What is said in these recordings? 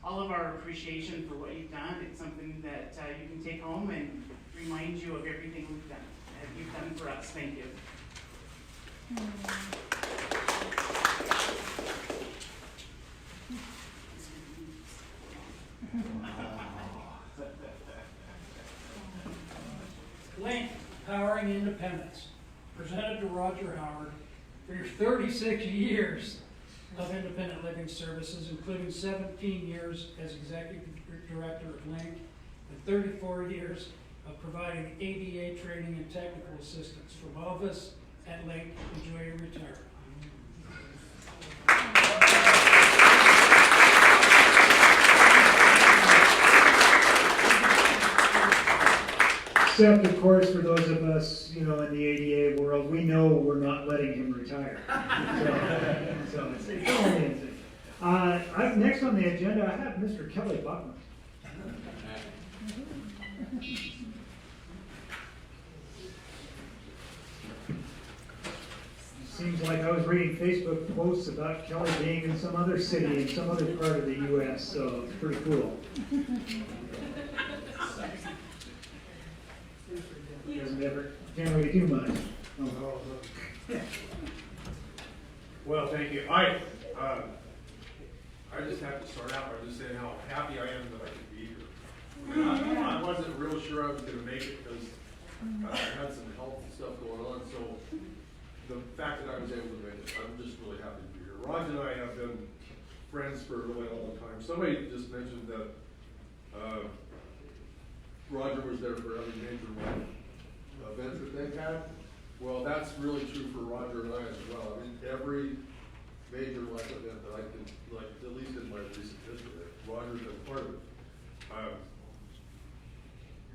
all of our appreciation for what you've done. It's something that you can take home and remind you of everything we've done, that you've done for us. Thank you. Link, Powering Independence, presented to Roger Howard for your 36 years of independent living services, including 17 years as executive director of Link and 34 years of providing ADA training and technical assistance. From all of us at Link, enjoy your retirement. Except, of course, for those of us, in the ADA world, we know we're not letting him retire. So it's all amazing. Next on the agenda, I have Mr. Kelly Buckman. Seems like I was reading Facebook posts about Kelly being in some other city in some other part of the U.S., so it's pretty cool. Can't really do much. Oh. Well, thank you. I just have to start out by just saying how happy I am that I could be here. I wasn't real sure I was going to make it because I had some health stuff going on. So the fact that I was able to make it, I'm just really happy to be here. Raj and I have been friends for a really long time. Somebody just mentioned that Roger was there for every major life event that they've had. Well, that's really true for Roger and I as well. I mean, every major life event that I can, at least in my recent history, Roger's been part of it.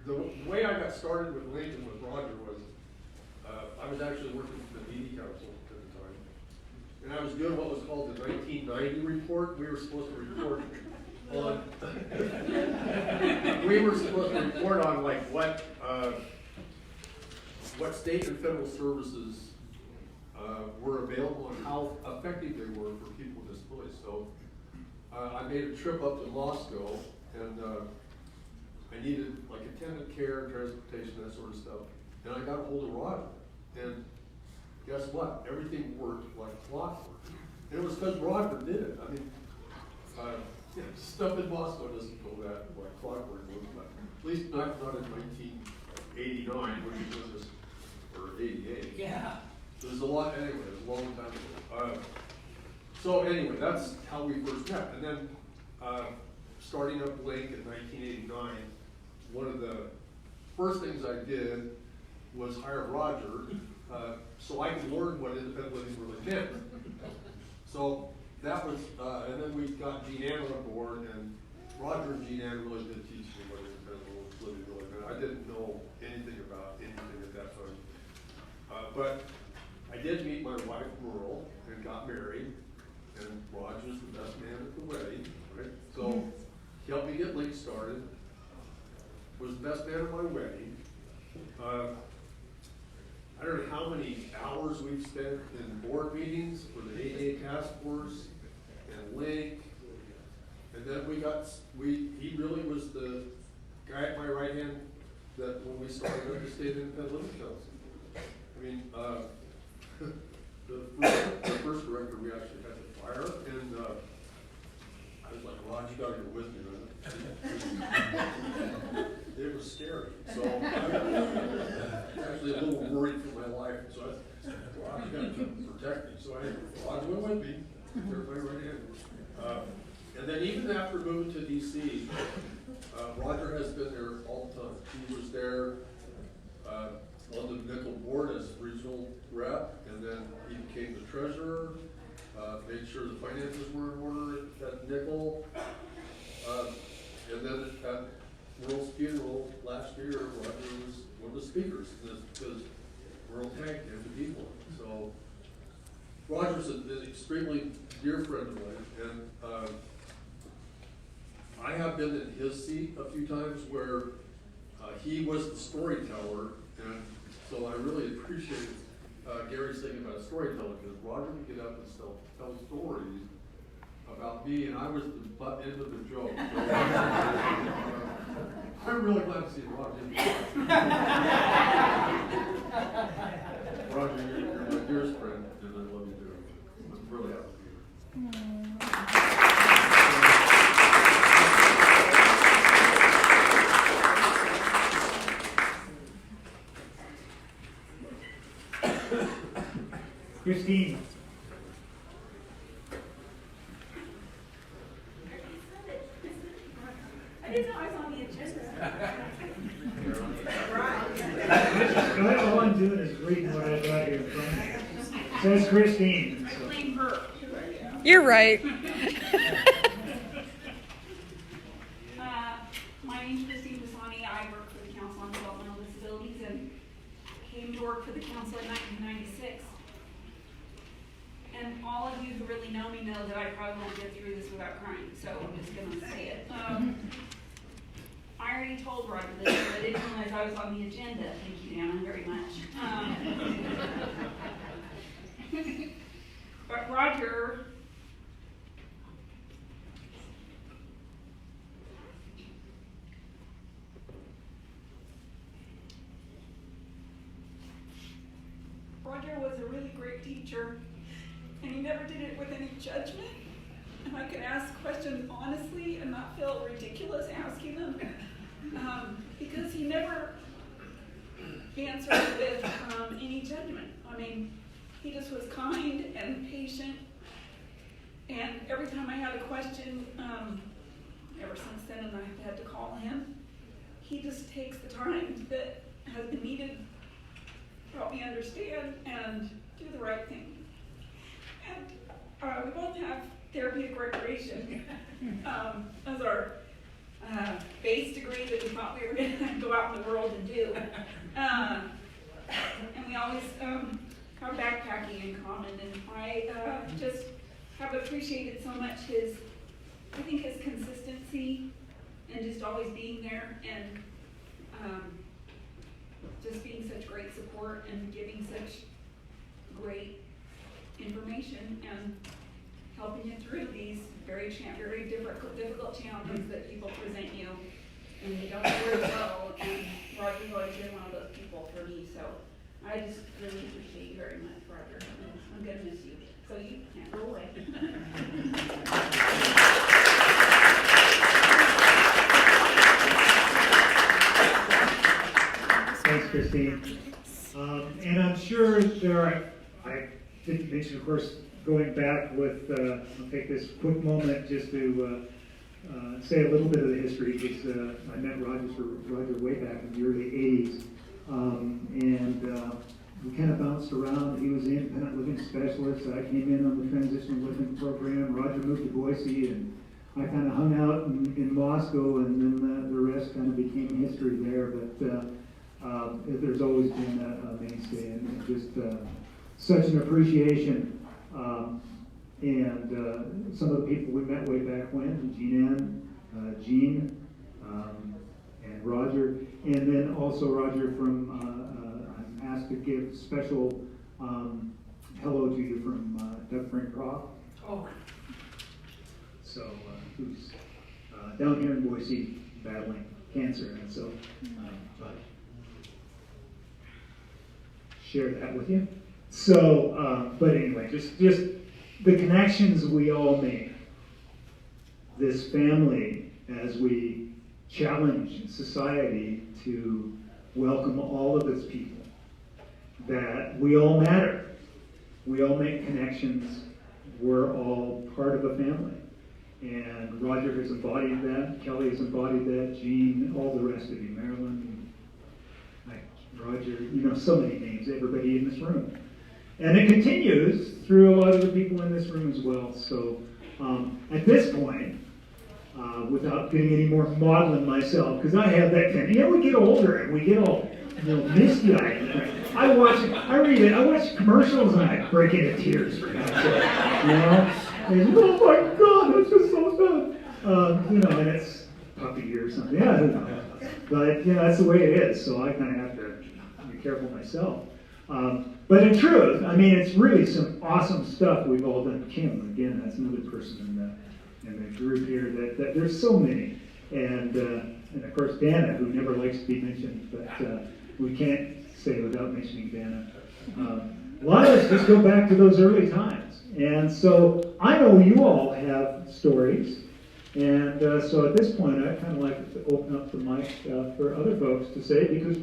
The way I got started with Lincoln with Roger was, I was actually working for the Media Council at the time. And I was doing what was called the 1990 report. We were supposed to report on, what state and federal services were available and how effective they were for people with disabilities. So I made a trip up to Moscow, and I needed attendant care, transportation, that sort of stuff. And I got a hold of Roger, and guess what? Everything worked like clockwork. And it was because Roger did it. I mean, stuff in Moscow doesn't go that like clockwork, but at least not in 1989, when he was this, or 88. Yeah. It was a lot, anyway, it was a long time ago. So anyway, that's how we first met. And then starting up Link in 1989, one of the first things I did was hire Roger so I could learn what independent living really meant. So that was, and then we got Jean Ann on board, and Roger and Jean Ann really did teach me what independent living really meant. I didn't know anything about anything at that time. But I did meet my wife, Merle, and got married, and Roger's the best man at the wedding, right? So he helped me get Link started, was the best man at my wedding. I don't know how many hours we've spent in board meetings for the ADA task force and Link, and then he really was the guy at my right hand that when we started up the State Independent Living Council. I mean, the first director we actually had to fire, and I was like, Rod, you gotta get with me, man. It was scary, so I was actually a little worried for my life, so I said, Rod, you gotta protect me, so Rod went with me, everybody right in. And then even after moving to DC, Roger has been there all the time. He was there on the Nickel board as regional rep, and then he became the treasurer, made sure the finances were in order at Nickel, and then at Merle's funeral last year, Roger was one of the speakers, because Merle tagged him to be one. So Roger's an extremely dear friend of mine, and I have been in his seat a few times where he was the storyteller, and so I really appreciate Gary's thing about storytelling, because Roger would get up and tell stories about me, and I was the butt end of the joke. So, I'm really glad to see Roger. Roger, you're my dearest friend, and I love you dearly. I'm really happy to be here. Christine. I didn't know I was on the agenda. All I'm doing is reading what I got here in front of me. Says Christine. I blame her. You're right. My name's Christine Pisani. I work for the Council on Developmental Disabilities and came to work for the council in 1996. And all of you who really know me know that I probably won't get through this without crying, so I'm just going to say it. I already told Roger this, but I didn't realize I was on the agenda. Thank you, Anna, very much. But Roger, was a really great teacher, and he never did it with any judgment. And I could ask questions honestly and not feel ridiculous asking them, because he never answered with any judgment. I mean, he just was kind and patient, and every time I had a question, ever since then, and I've had to call him, he just takes the time that has been needed to help me understand and do the right thing. And we both have therapeutic recreation as our base degree that we thought we were going to go out in the world and do. And we always have backpacking in common, and I just have appreciated so much his consistency and just always being there, and just being such great support and giving such great information and helping you through these very difficult challenges that people present you and you don't know where to go. And Roger's always been one of those people for me, so I just really appreciate you very much, Roger. I'm gonna miss you, so you can't go away. Thanks, Christine. And I'm sure there are, I didn't mention, of course, going back with, I'll take this quick moment just to say a little bit of the history, because I met Roger way back in the early 80s. We kind of bounced around. He was the independent living specialist. I came in on the transitional living program. Roger moved to Boise, and I kind of hung out in Moscow, and then the rest kind of became history there. But there's always been a mainstay, and just such an appreciation. And some of the people we met way back when, Jean, and Roger, and then also Roger from, I'm asked to give special hello to you from Doug Francroft. Oh. So, who's down here in Boise battling cancer, and so, but share that with you. So, but anyway, just the connections we all make, this family, as we challenge society to welcome all of its people, that we all matter. We all make connections. We're all part of a family. And Roger has embodied that. Kelly has embodied that. Jean, all the rest of you, Marilyn, Roger, so many names, everybody in this room. And it continues through a lot of the people in this room as well. So at this point, without getting any more maudlin myself, because I have that kind of, we get older and we get all misty-eyed. I watch commercials and I break into tears for God's sake. And, oh my God, that's just so sad. And it's puppy or something. Yeah, I don't know. But that's the way it is. So I kind of have to be careful myself. But in truth, I mean, it's really some awesome stuff we've all done. Kim, again, that's another person in the group here that there's so many. And of course, Dana, who never likes to be mentioned, but we can't say without mentioning Dana. A lot of us just go back to those early times. And so I know you all have stories. And so at this point, I'd kind of like to open up the mic for other folks to say, because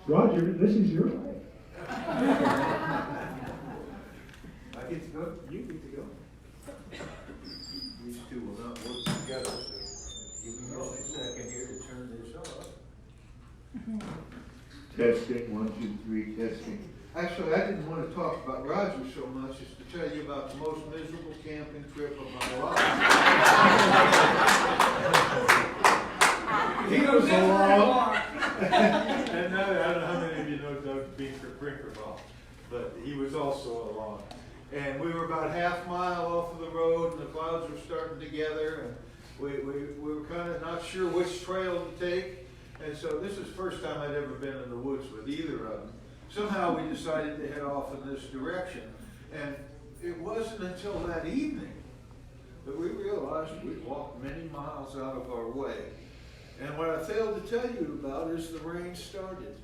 Roger, this is your life. I get to go, you get to go. These two will not work together, so give me just a second here to turn this off. Testing, 1, 2, 3, testing. Actually, I didn't want to talk about Roger so much as to tell you about the most miserable camping trip of my life. He was along. And now, I don't know how many of you know Doug Brinkerbaugh, but he was also along. And we were about half mile off of the road, and the clouds were starting to gather, and we were kind of not sure which trail to take. And so this is the first time I'd ever been in the woods with either of them. Somehow we decided to head off in this direction. And it wasn't until that evening that we realized we'd walked many miles out of our way. And what I failed to tell you about is the rain started.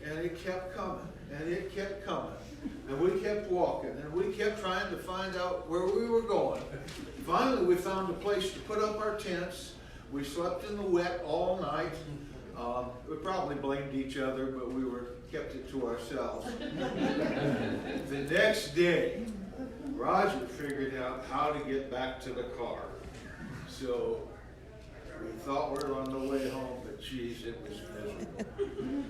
And it kept coming, and it kept coming. And we kept walking, and we kept trying to find out where we were going. Finally, we found a place to put up our tents. We slept in the wet all night. We probably blamed each other, but we kept it to ourselves. The next day, Roger figured out how to get back to the car. So we thought we were on the way home, but geez, it was miserable.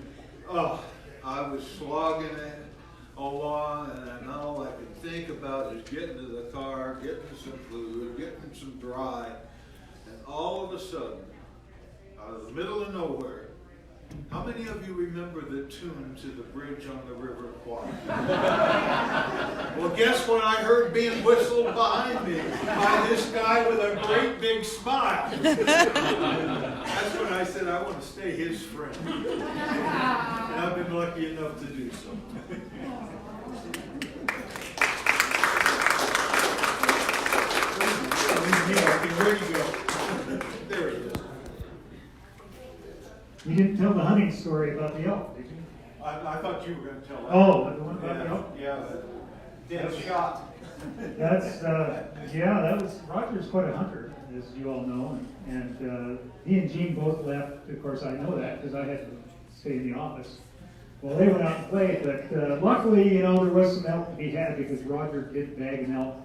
Oh, I was slogging it along, and all I could think about is getting to the car, getting some food, getting some dry, and all of a sudden, out of the middle of nowhere, how many of you remember the tune to the Bridge on the River Kwai? Well, guess what I heard being whistled behind me by this guy with a great big smile. That's when I said I want to stay his friend. And I've been lucky enough to do so. Where'd he go? There he is. You didn't tell the hunting story about the elk, did you? I thought you were going to tell that. Oh, the one about the elk? Yeah, dead shot. That's, that was, Roger's quite a hunter, as you all know, and he and Gene both left. Of course, I know that because I had to stay in the office. Well, they went out and played, but luckily, there was some elk to be had because Roger did bag an elk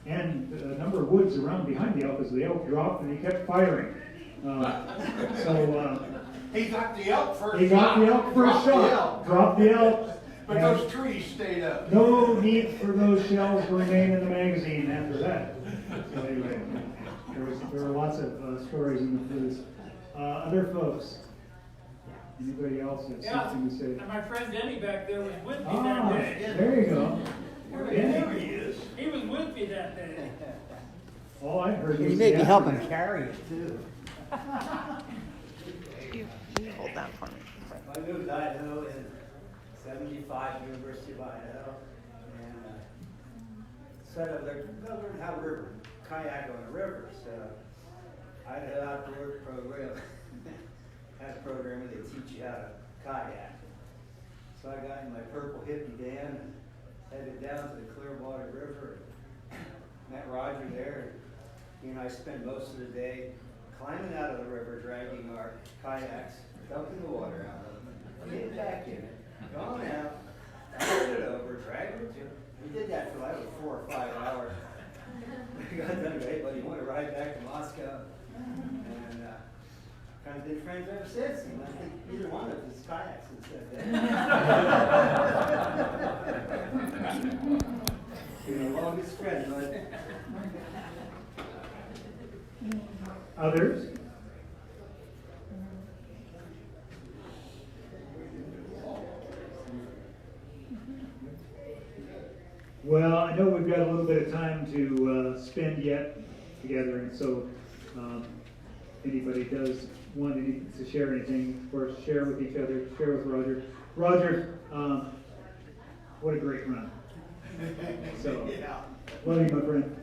and a number of woods around behind the elk as the elk dropped, and he kept firing. He got the elk first. He got the elk first shot. Dropped the elk. But those trees stayed up. No need for those shells to remain in the magazine after that. So anyway, there were lots of stories in the blues. Other folks? Anybody else have something to say? And my friend Denny back there was with me that Ah, day. there you go. There he is. He was with me that day. All I heard was You may be the helping aftermath. carry it too. You hold that for me. I moved to Idaho in '75, University of Idaho, and set up there, learned how to kayak on the river. So Idaho Outdoors Program had a program where they teach you how to kayak. So I got in my purple hippie van and headed down to the Clearwater River. Met Roger there. He and I spent most of the day climbing out of the river, dragging our kayaks, dumping the water out of them, getting back in it, going out, turning it over, dragging it to. We did that for like 4 or 5 hours. We got done great, but you want to ride back to Moscow, and kind of been friends ever since. And I think either one of us is kayaks since that day. You're the longest friend, bud. Others? Well, I know we've got a little bit of time to spend yet together, and so anybody does want to share anything, of course, share with each other, share with Roger. Roger, what a great run. So, Yeah. love you, my friend.